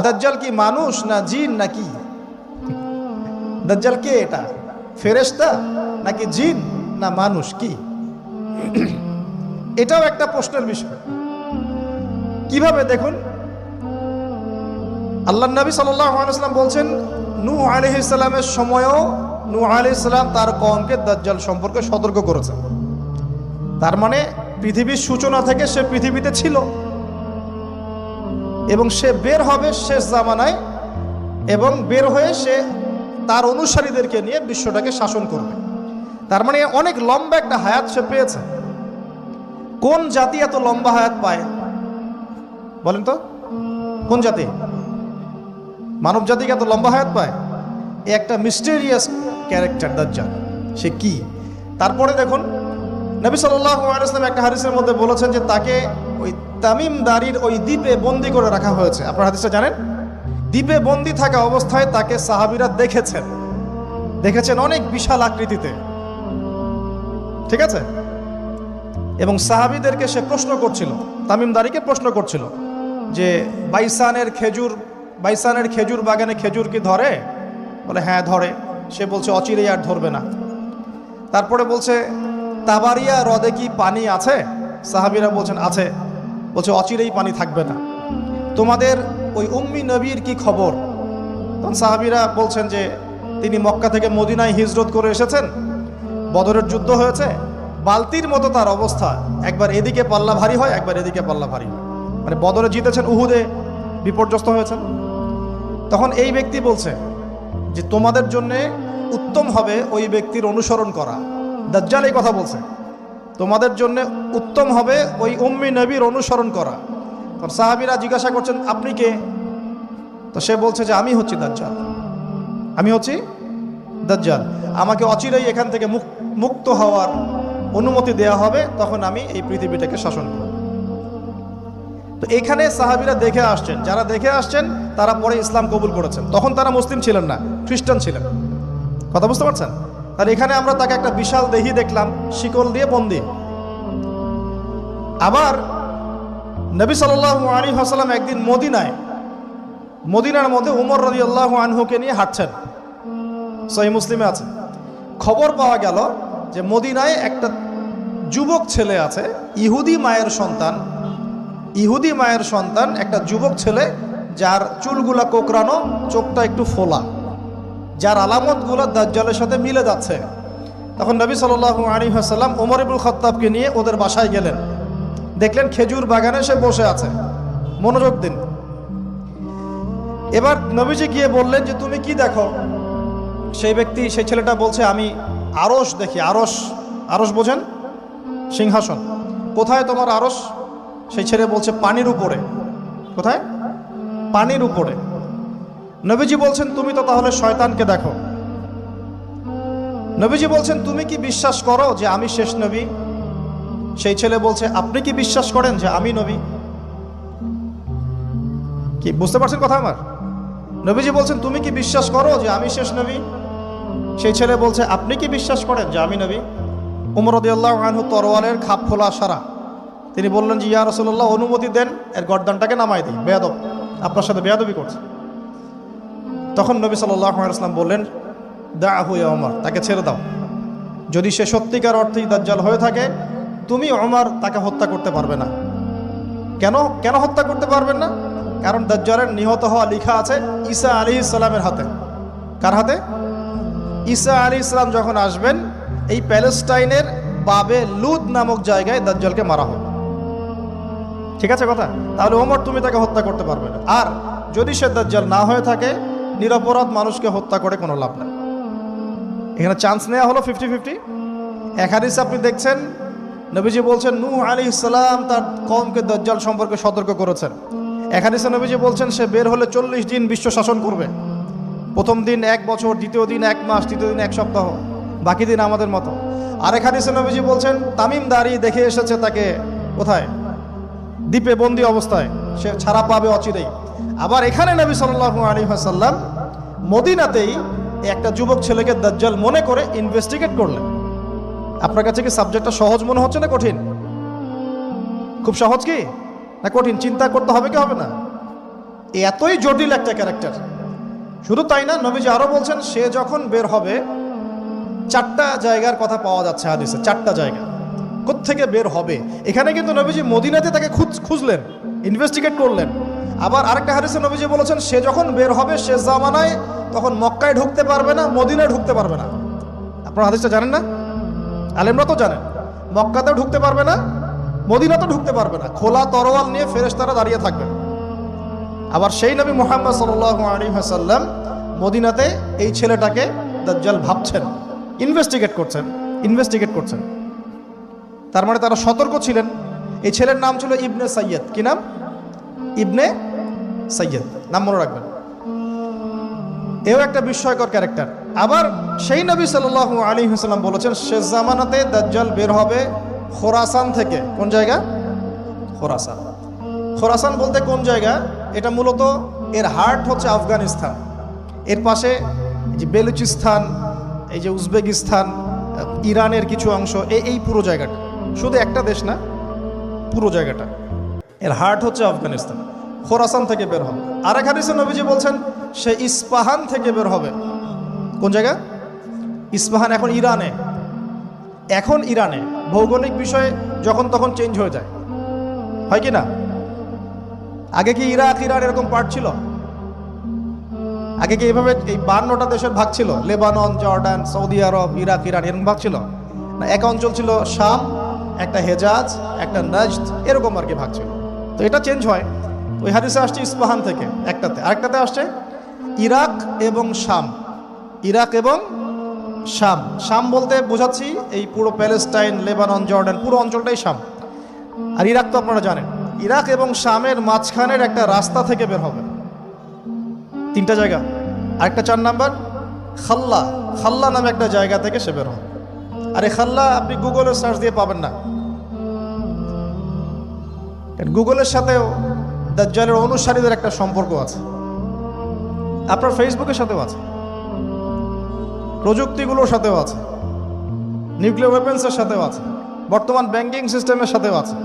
দাজ্জাল কি মানুষ না জিন নাকি? দাজ্জাল কে? এটা ফেরেশতা নাকি জিন না মানুষ? কি এটাও একটা প্রশ্নের বিষয়। কিভাবে দেখুন, আল্লাহ নবী সাল্লাল্লাহু আলাইহি ওয়াসাল্লাম বলছেন নূহ আলাইহিস সালামের সময়ও নূহ আলাইহিস সালাম তার কওমকে দাজ্জাল সম্পর্কে সতর্ক করেছেন। তার মানে পৃথিবীর সূচনা থেকে সে পৃথিবীতে ছিল এবং সে বের হবে শেষ জামানায়, এবং বের হয়ে সে তার অনুসারীদেরকে নিয়ে বিশ্বটাকে শাসন করবে। তার মানে অনেক লম্বা একটা হায়াত সে পেয়েছে। কোন জাতি এত লম্বা হায়াত পায় বলেন তো? কোন জাতি মানব জাতিকে এত লম্বা হায়াত পায়? এ একটা মিস্টেরিয়াস ক্যারেক্টার দাজ্জাল। সে কি? তারপরে দেখুন, নবী সাল্লাল্লাহু আলাইহি ওয়াসাল্লাম একটা হাদিসের মধ্যে বলেছেন যে তাকে ওই তামিম দারির ওই দ্বীপে বন্দী করে রাখা হয়েছে। আপনারা হাদিসটা জানেন? দ্বীপে বন্দী থাকা অবস্থায় তাকে সাহাবীরা দেখেছেন অনেক বিশাল আকৃতিতে, ঠিক আছে? এবং সাহাবীদেরকে সে প্রশ্ন করছিল, তামিম দারিকে প্রশ্ন করছিল যে বাইসানের খেজুর বাগানে খেজুর কি ধরে? বলে হ্যাঁ ধরে। সে বলছে অচিরেই আর ধরবে না। তারপরে বলছে তাবারিয়া হ্রদে কি পানি আছে? সাহাবীরা বলছেন আছে। বলছে অচিরেই পানি থাকবে না। তোমাদের ওই উম্মি নবীর কি খবর? তখন সাহাবীরা বলছেন যে তিনি মক্কা থেকে মদিনায় হিজরত করে এসেছেন, বদরের যুদ্ধ হয়েছে, বালতির মতো তার অবস্থা, একবার এদিকে পাল্লা ভারী হয় একবার এদিকে পাল্লা ভারী হয়। মানে বদরে জিতেছেন, উহুদে বিপর্যস্ত হয়েছেন। তখন এই ব্যক্তি বলছে যে তোমাদের জন্য উত্তম হবে ওই ব্যক্তির অনুসরণ করা। দাজ্জাল এই কথা বলছে, তোমাদের জন্য উত্তম হবে ওই উম্মি নবীর অনুসরণ করা। তখন সাহাবীরা জিজ্ঞাসা করছেন আপনি কে? তো সে বলছে যে আমি হচ্ছি দাজ্জাল, আমি হচ্ছি দাজ্জাল। আমাকে অচিরেই এখান থেকে মুক্ত হওয়ার অনুমতি দেয়া হবে, তখন আমি এই পৃথিবীটাকে শাসন করব। তো এখানে সাহাবীরা দেখে আসছেন, যারা দেখে আসছেন তারা পরে ইসলাম কবুল করেছেন। তখন তারা মুসলিম ছিলেন না, খ্রিস্টান ছিলেন। কথা বুঝতে পারছেন? আর এখানে আমরা তাকে একটা বিশাল দেহি দেখলাম, শিকল দিয়ে বন্দী। আবার নবী সাল্লাল্লাহু আলাইহি ওয়াসাল্লাম একদিন মদিনার মধ্যে উমর রাদিয়াল্লাহু আনহুকে নিয়ে হাঁটছেন, সহিহ মুসলিমে আছে। খবর পাওয়া গেল যে মদিনায় একটা যুবক ছেলে আছে, ইহুদি মায়ের সন্তান একটা যুবক ছেলে, যার চুলগুলা কোকড়ানো, চোখটা একটু ফোলা, যার আলামতগুলো দাজ্জালের সাথে মিলে যাচ্ছে। তখন নবী সাল্লাল্লাহু আলাইহি ওয়াসাল্লাম ওমর ইবনুল খাত্তাবকে নিয়ে ওদের বাসায় গেলেন। দেখলেন খেজুর বাগানে সে বসে আছে, মনোযোগ দিন। এবার নবীজি গিয়ে বললেন যে তুমি কি দেখো? সেই ছেলেটা বলছে আমি আরশ দেখি। আরশ বোঝেন? সিংহাসন। কোথায় তোমার আরশ? সেই ছেলে বলছে পানির উপরে। কোথায়? পানির উপরে। নবীজি বলছেন তুমি তো তাহলে শয়তানকে দেখো। নবীজি বলছেন তুমি কি বিশ্বাস করো যে আমি শেষ নবী? সেই ছেলে বলছে আপনি কি বিশ্বাস করেন যে আমি নবী? কি বুঝতে পারছেন কথা আমার? নবীজি বলছেন তুমি কি বিশ্বাস করো যে আমি শেষ নবী? সেই ছেলে বলছে আপনি কি বিশ্বাস করেন যে আমি নবী? উমর রাদিয়াল্লাহু আনহু তরোয়ালের খাপ খোলা সারা। তিনি বললেন যে ইয়া রাসূলুল্লাহ অনুমতি দেন, এর গর্দানটাকে নামাই দিই, বেয়াদব, আপনার সাথে বেয়াদবি করছে। তখন নবী সাল্লাল্লাহু আলাইহি ওয়াসাল্লাম বললেন দাআহু ইয়া ওমর, তাকে ছেড়ে দাও। যদি সে সত্যিকার অর্থেই দাজ্জাল হয়ে থাকে, তুমি ওমর তাকে হত্যা করতে পারবে না। কেন হত্যা করতে পারবেন না? কারণ দাজ্জালের নিহত হওয়া লেখা আছে ঈসা আলাইহিস সালামের হাতে। কার হাতে? ঈসা আলাইহিস সালাম যখন আসবেন, এই প্যালেস্টাইনের বাবে লুদ নামক জায়গায় দাজ্জালকে মারা হবে। ঠিক আছে কথা? তাহলে ওমর তুমি তাকে হত্যা করতে পারবে না। আর যদি সে দাজ্জাল না হয়ে থাকে, নিরপরাধ মানুষকে হত্যা করে কোনো লাভ নাই। এখানে চান্স নেওয়া হলো 50-50। এক হাদিসে আপনি দেখছেন নবীজি বলছেন নূহ আলাইহিস সালাম তার কওমকে দাজ্জাল সম্পর্কে সতর্ক করেছেন। এক হাদিসে নবীজি বলছেন সে বের হলে 40 দিন বিশ্ব শাসন করবে। প্রথম দিন 1 বছর, দ্বিতীয় দিন 1 মাস, তৃতীয় দিন 1 সপ্তাহ, বাকি দিন আমাদের মতো। আরেক হাদিসে নবীজি বলছেন তামিম দারি দেখে এসেছে তাকে কোথায়? দ্বীপে বন্দী অবস্থায়, সে ছাড়া পাবে অচিরেই। আবার এখানে নবী সাল্লাল্লাহু আলাইহি ওয়াসাল্লাম মদিনাতেই একটা যুবক ছেলেকে দাজ্জাল মনে করে ইনভেস্টিগেট করলেন। আপনার কাছে কি সাবজেক্টটা সহজ মনে হচ্ছে না কঠিন? খুব সহজ কি না কঠিন? চিন্তা করতে হবে কি হবে না? এতই জটিল একটা ক্যারেক্টার। শুধু তাই না, নবীজি আরো বলছেন সে যখন বের হবে 4টা জায়গার কথা পাওয়া যাচ্ছে হাদিসে, 4টা জায়গা কোত্থেকে বের হবে। এখানে কিন্তু নবীজি মদিনাতে তাকে খুঁজলেন, ইনভেস্টিগেট করলেন। আবার আরেকটা হাদিসে নবীজি বলেছেন সে যখন বের হবে শেষ জামানায় তখন মক্কায় ঢুকতে পারবে না, মদিনায় ঢুকতে পারবে না। আপনারা হাদিসটা জানেন না? আলেমরা তো জানেন। মক্কাতেও ঢুকতে পারবে না, মদিনাতেও ঢুকতে পারবে না। খোলা তরোয়াল নিয়ে ফেরেশতারা দাঁড়িয়ে থাকবে। আবার সেই নবী মুহাম্মদ সাল্লাল্লাহু আলাইহি ওয়াসাল্লাম মদিনাতে এই ছেলেটাকে দাজ্জাল ভাবছেন, ইনভেস্টিগেট করছেন। তার মানে তারা সতর্ক ছিলেন। এই ছেলের নাম ছিল ইবনে সাইয়্যিদ। কি নাম? ইবনে সাইয়্যিদ, নাম মনে রাখবেন। এও একটা বিস্ময়কর ক্যারেক্টার। আবার সেই নবী সাল্লাল্লাহু আলাইহি ওয়াসাল্লাম বলেছেন শেষ জামানাতে দাজ্জাল বের হবে খোরাসান থেকে। কোন জায়গা? খোরাসান। খোরাসান বলতে কোন জায়গা? এটা মূলত এর হার্ট হচ্ছে আফগানিস্তান, এর পাশে যে বেলুচিস্তান, এই যে উজবেকিস্তান, ইরানের কিছু অংশ, এই পুরো জায়গাটা, শুধু একটা দেশ না, পুরো জায়গাটা এর হার্ট হচ্ছে আফগানিস্তান। খোরাসান থেকে বের হবে। আর এক হাদিসে নবীজি বলছেন সে ইস্পাহান থেকে বের হবে। কোন জায়গা? ইস্পাহান এখন ইরানে। ভৌগোলিক বিষয়ে যখন তখন চেঞ্জ হয়ে যায়, হয় কি না? আগে কি ইরাক ইরান এরকম পার্ট ছিল? আগে কি এইভাবে এই 52টা দেশের ভাগ ছিল? লেবানন, জর্ডান, সৌদি আরব, ইরাক ইরান এরকম ভাগ ছিল না। এক অঞ্চল ছিল শাম, একটা হেজাজ, একটা নাজদ, এরকম আর কি ভাগ ছিল। তো এটা চেঞ্জ হয়। ওই হাদিসে আসছে ইস্পাহান থেকে একটাতে, আরেকটাতে আসছে ইরাক এবং শাম। শাম বলতে বোঝাচ্ছি এই পুরো প্যালেস্টাইন, লেবানন, জর্ডান, পুরো অঞ্চলটাই শাম। আর ইরাক তো আপনারা জানেন। ইরাক এবং শামের মাঝখানের একটা রাস্তা থেকে বের হবে। 3টা জায়গা। আরেকটা 4 নাম্বার খাল্লা নামে একটা জায়গা থেকে সে বের হবে। আর এই খাল্লা আপনি গুগলে সার্চ দিয়ে পাবেন না। গুগলের সাথেও দাজ্জালের অনুসারীদের একটা সম্পর্ক আছে, আপনার ফেসবুকের সাথেও আছে, প্রযুক্তিগুলোর সাথেও আছে, নিউক্লিয়ার ওয়েপন্সের সাথেও আছে, বর্তমান ব্যাংকিং সিস্টেমের সাথেও আছে,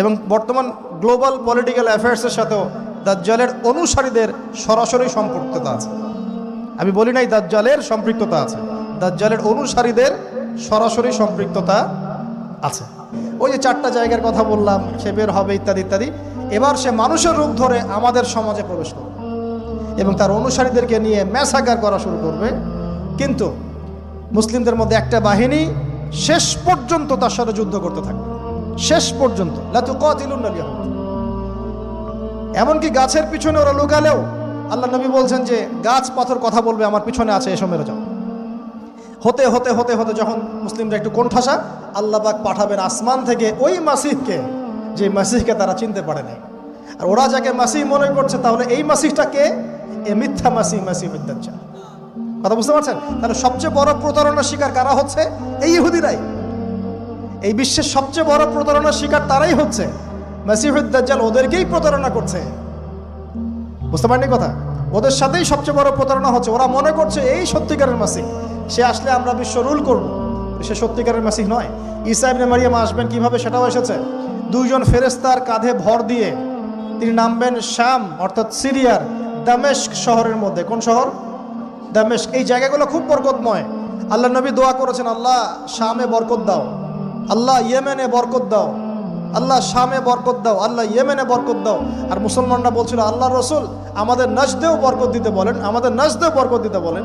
এবং বর্তমান গ্লোবাল পলিটিক্যাল অ্যাফেয়ার্সের সাথেও দাজ্জালের অনুসারীদের সরাসরি সম্পৃক্ততা আছে। আমি বলি নাই দাজ্জালের সম্পৃক্ততা আছে, দাজ্জালের অনুসারীদের সরাসরি সম্পৃক্ততা আছে। ওই যে 4টা জায়গার কথা বললাম, সে বের হবে ইত্যাদি ইত্যাদি। এবার সে মানুষের রূপ ধরে আমাদের সমাজে প্রবেশ করবে এবং তার অনুসারীদেরকে নিয়ে ম্যাসাকার করা শুরু করবে। কিন্তু মুসলিমদের মধ্যে একটা বাহিনী শেষ পর্যন্ত তার সাথে যুদ্ধ করতে থাকবে, শেষ পর্যন্ত। লা তুকাতিলুনা আল-ইয়াহুদ। এমনকি গাছের পিছনে ওরা লুকালেও আল্লাহ নবী বলছেন যে গাছ পাথর কথা বলবে আমার পিছনে আছে, এসো মেরে যাও। হতে হতে হতে হতে যখন মুসলিমরা একটু কোণঠাসা, আল্লাহ পাক পাঠাবেন আসমান থেকে ওই মাসিহকে, যে মাসিহকে তারা চিনতে পারে নাই। আর ওরা যাকে মাসিহ মনে করছে, তাহলে এই মাসিহটা কে? এ মিথ্যা মাসিহুদ দাজ্জাল। কথা বুঝতে পারছেন? তাহলে সবচেয়ে বড় প্রতারণার শিকার কারা হচ্ছে? এই ইহুদিরাই। এই বিশ্বের সবচেয়ে বড় প্রতারণার শিকার তারাই হচ্ছে। মাসিহুদ দাজ্জাল ওদেরকেই প্রতারণা করছে। বুঝতে পারেননি কথা? ওদের সাথেই সবচেয়ে বড় প্রতারণা হচ্ছে। ওরা মনে করছে এই সত্যিকারের মাসিহ, সে আসলে আমরা বিশ্ব রুল করব। সে সত্যিকারের মাসিহ নয়। ঈসা ইবনে মারিয়াম আসবেন কিভাবে সেটাও এসেছে। 2 জন ফেরেশতার কাঁধে ভর দিয়ে তিনি নামবেন শাম অর্থাৎ সিরিয়ার দামেস্ক শহরের মধ্যে। কোন শহর? দামেস্ক। এই জায়গাগুলো খুব বরকতময়। আল্লাহ নবী দোয়া করেছেন, আল্লাহ শামে বরকত দাও, আল্লাহ ইয়েমেনে বরকত দাও, আল্লাহ শামে বরকত দাও, আল্লাহ ইয়েমেনে বরকত দাও। আর মুসলমানরা বলছিল আল্লাহ রসুল আমাদের নাজদেও বরকত দিতে বলেন, আমাদের নাজদেও বরকত দিতে বলেন।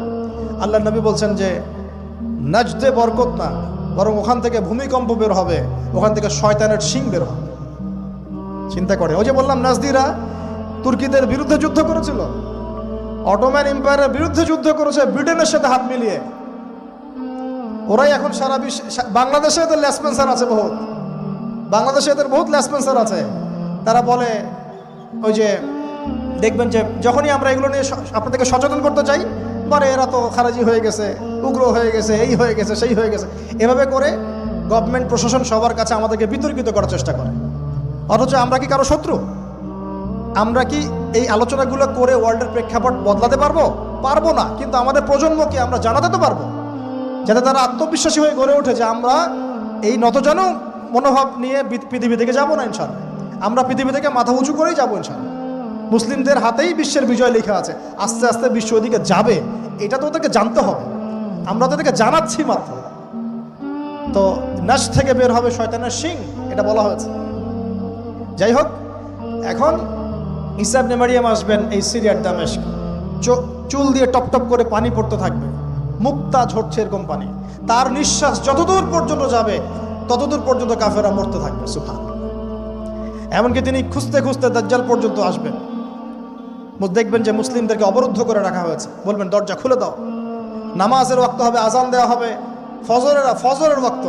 আল্লাহ নবী বলছেন যে নাজদে বরকত না, বরং ওখান থেকে ভূমিকম্প বের হবে, ওখান থেকে শয়তানের শিং বের হবে। চিন্তা করে, ওই যে বললাম নাজদিরা তুর্কিদের বিরুদ্ধে যুদ্ধ করেছিল, অটোম্যান এম্পায়ারের বিরুদ্ধে যুদ্ধ করেছে ব্রিটেনের সাথে হাত মিলিয়ে। ওরাই এখন সারা বিশ্ব, বাংলাদেশে এদের লেসপেন্সার আছে বহুত, বাংলাদেশে এদের বহুত লেসপেন্সার আছে। তারা বলে ওই যে দেখবেন যে যখনই আমরা এগুলো নিয়ে আপনাদেরকে সচেতন করতে চাই, মানে এরা তো খারাজি হয়ে গেছে, উগ্র হয়ে গেছে, এই হয়ে গেছে, সেই হয়ে গেছে, এভাবে করে গভর্নমেন্ট প্রশাসন সবার কাছে আমাদেরকে বিতর্কিত করার চেষ্টা করে। অথচ আমরা কি কারো শত্রু? আমরা কি এই আলোচনাগুলো করে ওয়ার্ল্ডের প্রেক্ষাপট বদলাতে পারবো? পারবো না। কিন্তু আমাদের প্রজন্মকে আমরা জানাতে তো পারবো, যাতে তারা আত্মবিশ্বাসী হয়ে গড়ে ওঠে যে আমরা এই নতজানু মনোভাব নিয়ে পৃথিবী থেকে যাবো না ইনশাআল্লাহ। আমরা পৃথিবী থেকে মাথা উঁচু করেই যাবো ইনশাআল্লাহ। মুসলিমদের হাতেই বিশ্বের বিজয় লেখা আছে। আস্তে আস্তে বিশ্ব ওদিকে যাবে, এটা তো ওদেরকে জানতে হবে। আমরা তো ওদেরকে জানাচ্ছি মাত্র। তো নাশ থেকে বের হবে শয়তানের শিং, এটা বলা হয়েছে। যাই হোক, এখন ঈসা ইবনে মারিয়াম আসবেন এই সিরিয়ার দামেস্ক। চুল দিয়ে টপ টপ করে পানি পড়তে থাকবে, মুক্তা ঝরছে এরকম পানি। তার নিঃশ্বাস যতদূর পর্যন্ত যাবে ততদূর পর্যন্ত কাফেররা মরতে থাকবে। সুবহান। এমনকি তিনি খুঁজতে খুঁজতে দাজ্জাল পর্যন্ত আসবেন। দেখবেন যে মুসলিমদেরকে অবরুদ্ধ করে রাখা হয়েছে, বলবেন দরজা খুলে দাও, নামাজের ওয়াক্ত হবে, আজান দেওয়া হবে, ফজরের ওয়াক্ত।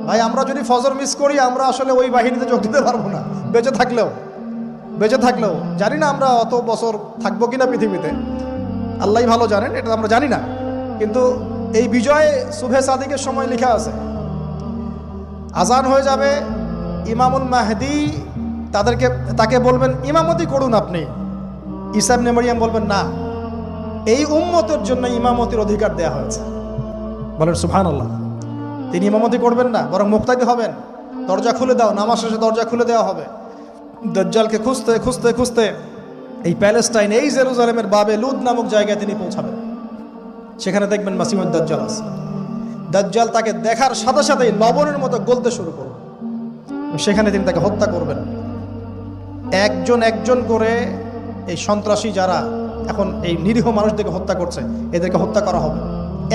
ভাই, আমরা যদি ফজর মিস করি আমরা আসলে ওই বাহিনীতে যোগ দিতে পারবো না, বেঁচে থাকলেও জানি না আমরা অত বছর থাকবো কিনা পৃথিবীতে, আল্লাহই ভালো জানেন, এটা আমরা জানি না। কিন্তু এই বিজয় সুবহে সাদিকের সময় লেখা আছে। আজান হয়ে যাবে, ইমামুল মাহদি তাকে বলবেন ইমামতি করুন আপনি। ঈসা ইবনে মারিয়াম বলবেন না, এই উম্মতের জন্য ইমামতির অধিকার দেয়া হয়েছে। বলেন সুবহানাল্লাহ। তিনি ইমামতি করবেন না, বরং মুক্তাদি হবেন। দরজা খুলে দাও, নামাজ শেষে দরজা খুলে দেওয়া হবে। দাজ্জালকে খুঁজতে খুঁজতে খুঁজতে এই প্যালেস্টাইন, এই জেরুজালেমের বাবে লুদ নামক জায়গায় তিনি পৌঁছাবেন। সেখানে দেখবেন মাসিহুদ দাজ্জাল আছে। দাজ্জাল তাকে দেখার সাথে সাথেই লবণের মতো গলতে শুরু করবে। সেখানে তিনি তাকে হত্যা করবেন। একজন একজন করে এই সন্ত্রাসী যারা এখন এই নিরীহ মানুষদেরকে হত্যা করছে, এদেরকে হত্যা করা হবে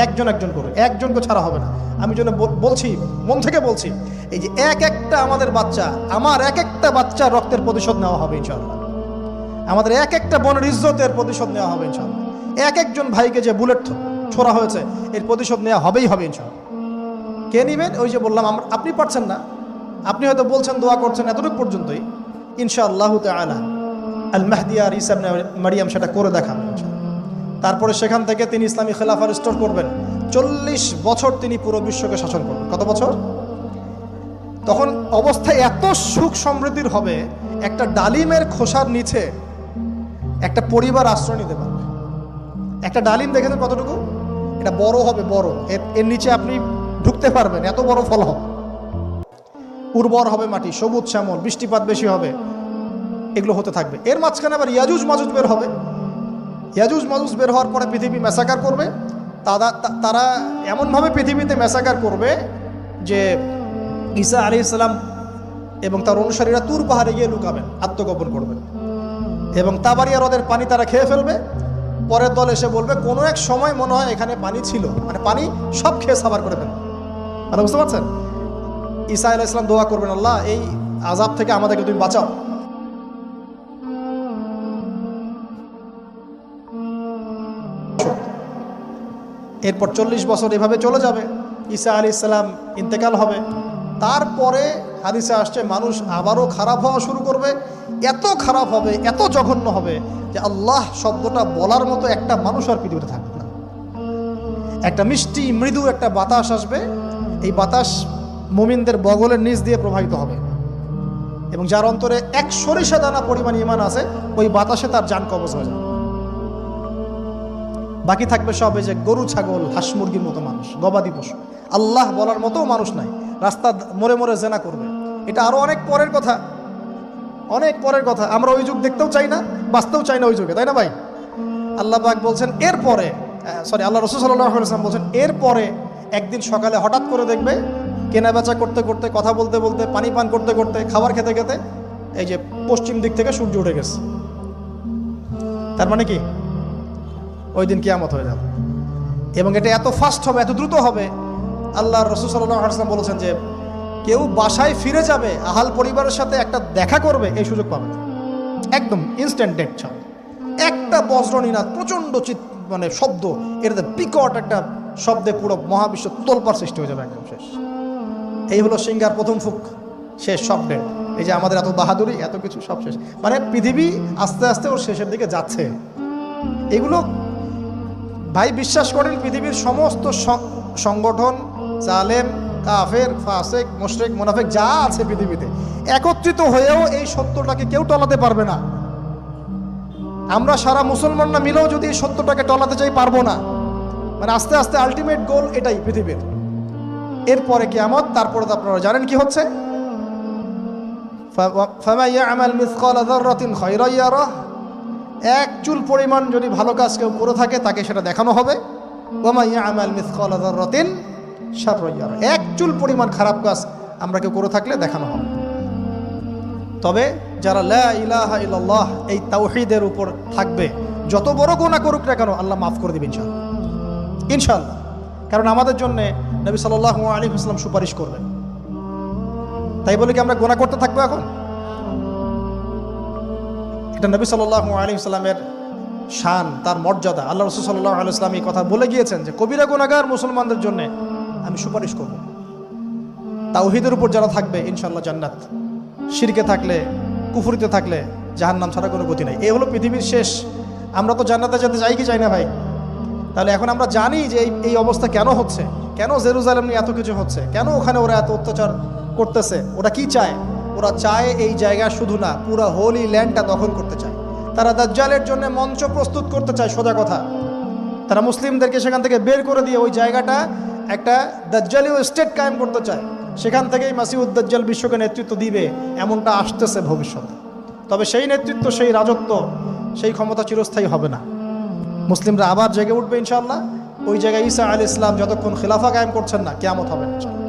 একজন একজন করে, একজনকে ছাড়া হবে না। আমি জন্য বলছি, মন থেকে বলছি, এই যে একটা আমাদের বাচ্চা, আমার একটা বাচ্চার রক্তের প্রতিশোধ নেওয়া হবে ইনশাআল্লাহ। আমাদের একটা বোনের ইজ্জতের প্রতিশোধ নেওয়া হবে ইনশাআল্লাহ। একজন ভাইকে যে বুলেট ছোড়া হয়েছে এর প্রতিশোধ নেওয়া হবেই হবে ইনশাআল্লাহ। কে নেবেন? ওই যে বললাম, আপনি পারছেন না, আপনি হয়তো বলছেন, দোয়া করছেন, এতটুকু পর্যন্তই। ইনশাআল্লাহু তাআলা আল মাহদি আর ঈসা ইবনে মারিয়াম সেটা করে দেখাবেন। তারপরে সেখান থেকে তিনি ইসলামী খেলাফা রিস্টোর করবেন। 40 বছর তিনি পুরো বিশ্বকে শাসন করবেন। কত বছর? তখন অবস্থা এত সুখ সমৃদ্ধির হবে, একটা ডালিমের খোসার নিচে একটা পরিবার আশ্রয় নিতে পারবে। একটা ডালিম দেখেছেন কতটুকু? এটা বড় হবে, বড়, এর নিচে আপনি ঢুকতে পারবেন, এত বড় ফল হবে। উর্বর হবে মাটি, সবুজ শ্যামল, বৃষ্টিপাত বেশি হবে, এগুলো হতে থাকবে। এর মাঝখানে আবার ইয়াজুজ মাজুজ বের হবে। ইয়াজুজ মাজুজ বের হওয়ার পরে পৃথিবী ম্যাসাকার করবে। তারা এমনভাবে পৃথিবীতে ম্যাসাকার করবে যে ঈসা আলাইহিস সালাম এবং তার অনুসারীরা তুর পাহাড়ে গিয়ে লুকাবেন, আত্মগোপন করবেন, এবং তাবারিয়া হ্রদের পানি তারা খেয়ে ফেলবে। পরের দল এসে বলবে কোনো এক সময় মনে হয় এখানে পানি ছিল, মানে পানি সব খেয়ে সাবার করে ফেলবে। মানে বুঝতে পারছেন? ঈসা আলাইহিস সালাম দোয়া করবেন, আল্লাহ এই আযাব থেকে আমাদেরকে তুমি বাঁচাও। এরপর 40 বছর এভাবে চলে যাবে। ঈসা আলাইহিস সালাম ইন্তেকাল হবে। তারপরে হাদিসে আসছে মানুষ আবারও খারাপ হওয়া শুরু করবে। এত খারাপ হবে, এত জঘন্য হবে যে আল্লাহ শব্দটা বলার মতো একটা মানুষ আর পৃথিবীতে থাকবে না। একটা মিষ্টি মৃদু একটা বাতাস আসবে, এই বাতাস মুমিনদের বগলের নিচ দিয়ে প্রবাহিত হবে, এবং যার অন্তরে 1 সরিষা দানা পরিমাণ ঈমান আছে, ওই বাতাসে তার জান কবজ হয়ে যাবে। বাকি থাকবে সব এই যে গরু, ছাগল, হাঁস মুরগির মতো মানুষ, গবাদি পশু। আল্লাহ বলার মতো মানুষ নাই, রাস্তা মরে মরে জেনা করবে। এটা আরো অনেক পরের কথা, অনেক পরের কথা। আমরা ওই যুগ দেখতেও চাই না, বাঁচতেও চাই না ওই যুগে, তাই না ভাই? আল্লাহ পাক বলছেন এরপরে, আল্লাহ রাসূল সাল্লাল্লাহু আলাইহি ওয়াসাল্লাম বলছেন এরপরে একদিন সকালে হঠাৎ করে দেখবে কেনা বেচা করতে করতে, কথা বলতে বলতে, পানি পান করতে করতে, খাবার খেতে খেতে এই যে পশ্চিম দিক থেকে সূর্য উঠে গেছে। তার মানে কি? ওই দিন কিয়ামত হয়ে যাবে, এবং এটা এত ফাস্ট হবে, এত দ্রুত হবে। আল্লাহ রাসূল সাল্লাল্লাহু আলাইহি ওয়াসাল্লাম বলেছেন যে কেউ বাসায় ফিরে যাবে, আহাল পরিবারের সাথে একটা দেখা করবে, এই সুযোগ পাবে না। একদম ইনস্ট্যান্ট ডেট ছাড়। একটা বজ্রনীনাদ, প্রচণ্ড মানে শব্দ, এটাতে বিকট একটা শব্দে পুরো মহাবিশ্ব তোলপাড় সৃষ্টি হয়ে যাবে, একদম শেষ। এই হলো সিঙ্গার প্রথম ফুক, শেষ, সব ডেট। এই যে আমাদের এত বাহাদুরি, এত কিছু সব শেষ। মানে পৃথিবী আস্তে আস্তে ওর শেষের দিকে যাচ্ছে। এগুলো ভাই বিশ্বাস করেন, পৃথিবীর সমস্ত সংগঠন, জালেম, কাফের, ফাসেক, মুশরিক, মুনাফিক যা আছে পৃথিবীতে, একত্রিত হয়েও এই সত্যটাকে কেউ টলাতে পারবে না। আমরা সারা মুসলমানরা মিলেও যদি এই সত্যটাকে টলাতে চাই, পারবো না। মানে আস্তে আস্তে আলটিমেট গোল এটাই পৃথিবীর। এরপরে কিয়ামত, তারপরে তো আপনারা জানেন কি হচ্ছে। ফামান ইয়ামাল মিসকালা যাররাতিন খায়রান ইয়ারাহ এক চুল পরিমাণ যদি ভালো কাজ কেউ করে থাকে তাকে সেটা দেখানো হবে। ওয়া ইয়ামাল মিসকালা যাররাতিন শাররান ইয়ারা, এক চুল পরিমাণ খারাপ কাজ আমরা কেউ করে থাকলে দেখানো হবে। তবে যারা লা ইলাহা ইল্লাল্লাহ এই তাওহীদের উপর থাকবে, যত বড় গুনাহ করুক না কেন আল্লাহ মাফ করে দিবেন ইনশাআল্লাহ, ইনশাআল্লাহ। কারণ আমাদের জন্য নবী সাল্লাল্লাহু আলাইহি ওয়াসাল্লাম সুপারিশ করবেন। তাই বলে কি আমরা গুনাহ করতে থাকবো এখন? এটা নবী সাল্লাল্লাহু আলাইহি ওয়াসাল্লামের শান, তার মর্যাদা। আল্লাহ রাসূল সাল্লাল্লাহু আলাইহি ওয়াসাল্লাম এই কথা বলে গিয়েছেন যে কবিরা গুনাহগার মুসলমানদের জন্য আমি সুপারিশ করব। তাওহীদের উপর যারা থাকবে ইনশাআল্লাহ জান্নাত, শিরকে থাকলে, কুফরিতে থাকলে জাহান্নাম ছাড়া কোনো গতি নাই। এই হলো পৃথিবীর শেষ। আমরা তো জান্নাতে যেতে চাই কি চাই না ভাই? তাহলে এখন আমরা জানি যে এই অবস্থা কেন হচ্ছে, কেন জেরুজালেম নিয়ে এত কিছু হচ্ছে, কেন ওখানে ওরা এত অত্যাচার করতেছে। ওরা কি চায়? ওরা চায় এই জায়গা শুধু না, পুরো হোলি ল্যান্ডটা দখল করতে চায়। তারা দাজ্জালের জন্য মঞ্চ প্রস্তুত করতে চায়, সোজা কথা। তারা মুসলিমদেরকে সেখান থেকে বের করে দিয়ে ওই জায়গাটা একটা দাজ্জালীয় স্টেট কায়েম করতে চায়। সেখান থেকেই মাসিহুদ দাজ্জাল বিশ্বকে নেতৃত্ব দিবে, এমনটা আসতেছে ভবিষ্যতে। তবে সেই নেতৃত্ব, সেই রাজত্ব, সেই ক্ষমতা চিরস্থায়ী হবে না। মুসলিমরা আবার জেগে উঠবে ইনশাআল্লাহ। ওই জায়গায় ঈসা আলাইহিস সালাম যতক্ষণ খিলাফা কায়েম করছেন না, কিয়ামত হবে না ইনশাআল্লাহ।